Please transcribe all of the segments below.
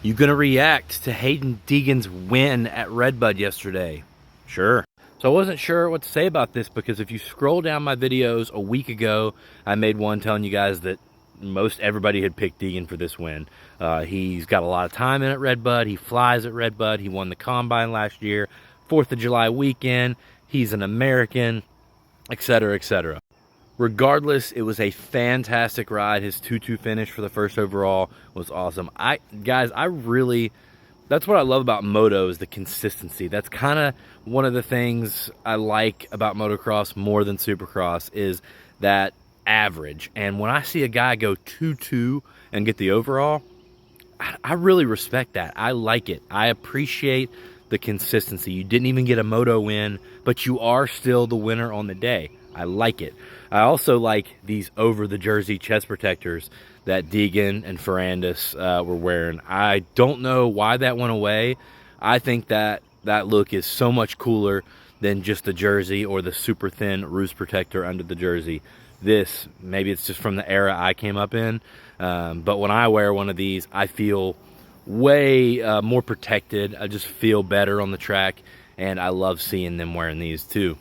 You gonna react to Haiden Deegan's win at Redbud yesterday? Sure. So I wasn't sure what to say about this because if you scroll down my videos a week ago, I made one telling you guys that most everybody had picked Deegan for this win. He's got a lot of time in at Redbud. He flies at Redbud. He won the Combine last year, 4th of July weekend. He's an American, etc., etc. Regardless, it was a fantastic ride. His 2-2 finish for the first overall was awesome. Guys, that's what I love about moto is the consistency. That's kind of one of the things I like about motocross more than supercross is that average. And when I see a guy go 2-2 and get the overall, I really respect that. I like it. I appreciate the consistency. You didn't even get a moto win, but you are still the winner on the day. I like it. I also like these over the jersey chest protectors that Deegan and Ferrandis were wearing. I don't know why that went away. I think that look is so much cooler than just the jersey or the super thin roost protector under the jersey. This, maybe it's just from the era I came up in, but when I wear one of these, I feel way more protected. I just feel better on the track, and I love seeing them wearing these too.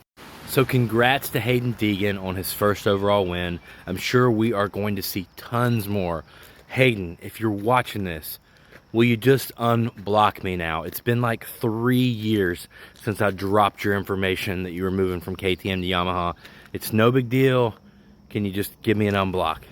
So congrats to Haiden Deegan on his first overall win. I'm sure we are going to see tons more. Haiden, if you're watching this, will you just unblock me now? It's been like 3 years since I dropped your information that you were moving from KTM to Yamaha. It's no big deal. Can you just give me an unblock?